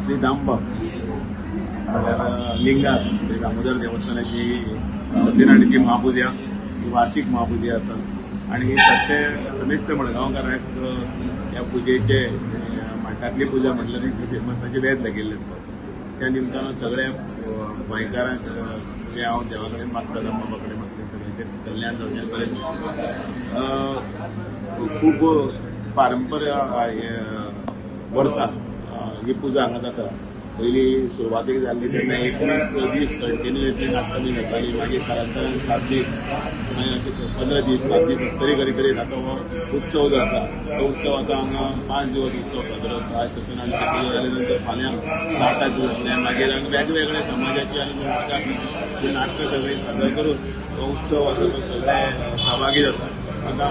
श्री दामबाब लिंगार श्री दामोदर देवस्थानाची सत्यनारायणाची महापूजा ही वार्षिक महापूजा आसा आणि ही समेस्त मडगांवकारांक या पुजेचे माठांतली पुजा म्हटल्यार फेमस ताचे वेद लागिल्ले आसतात. त्या निमतान सगळ्या गोंयकारांक जे हांव देवा कडेन मागता दामबाबा कडेन मागता सगळ्यांचें कल्याण जावचें पर्यंत खूब पारंपऱ्य वर्सां ही पुजा हांगा जाता. पयलीं सुरवातेक जाल्ली तेन्ना 21 दीस कंटिन्युअसली नाटकां जाताली, मागीर कालांतरान 7 दीस, मागीर अशे 15 दीस 7 दीस तरी करीत आतां हो उत्सव जो आसा तो उत्सव आतां हांगा 5 दिवस उत्सव साजरो जाता. आयज सत्यनारायणाची पुजा जाले नंतर फाल्यां नाटक जातलें, मागीर वेगवेगळ्या समाजाची आनी नाटकां आसा ती नाटकां सगळीं सादर करून हो उत्सव आसा तो सगळे सहभागी जाता. आतां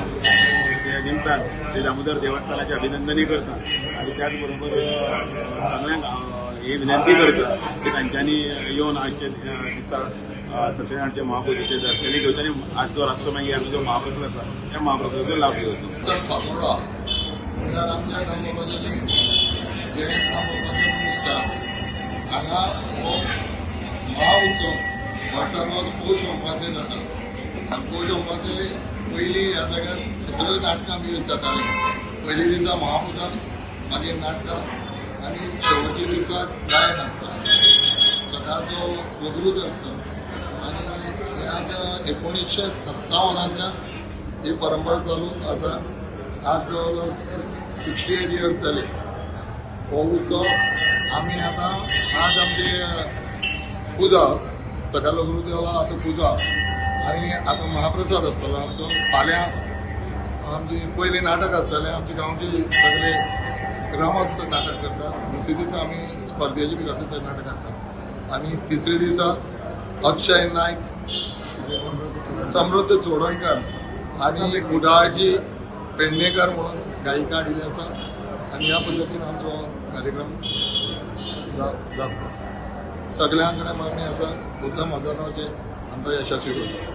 त्या निमतान श्री दामोदर देवस्थानाचे अभिनंदनय करता आनी त्याच बरोबर सगळ्यांक ही विनंती करता की तांच्यांनी येवन आजच्या दिसा सत्यनारायणच्या महापूजेचे दर्शनी घेवचे आनी आजचो रातचो मागीर आमचो महाप्रसाद आसा त्या महाप्रसादाचो लाभ घेवचो. फातोर्डा म्हणल्यार आमच्या दामबाबाचें लिंग जे दामबाबाचें नुस्तार हांगा हो महाउत्सव वर्सान वर्स पौश अमावास्ये जाता आनी पौश अमावास्ये पयलीं ह्या जाग्यार 17 नाटकां बी जातालीं. पयल्या दिसा महापुजा, मागीर नाटकां आनी शेवटच्या दिसा गायन आसता. सकाळचो वगरुद्र आसता आनी हे आतां 1957 ही परंपरा चालू आसा. आज 68 इयर्स जाले हो उत्सव. आमी आतां आज आमची पुजा सकाळ वगरुद्र जाला, आतां पुजा आनी आतां महाप्रसाद आसतलो आमचो. फाल्यां आमची पयलीं नाटक आसतलें, आमचे गांवचे सगळे ग्रामस्थ नाटक करतात. दुसरे दिसा आमी स्पर्धेचे बी घालतात ते नाटक हाडटात आनी तिसरे दिसा अक्षय नायक, समृद्ध चोडणकर आनी कुडाळची पेडणेकर म्हणून गायिका हाडिल्ली आसा आनी ह्या पद्दतीन आमचो कार्यक्रम जातलो. सगळ्यां कडेन मागणी आसा. उत्तम हजारांचे आमचो यशस्वी करता.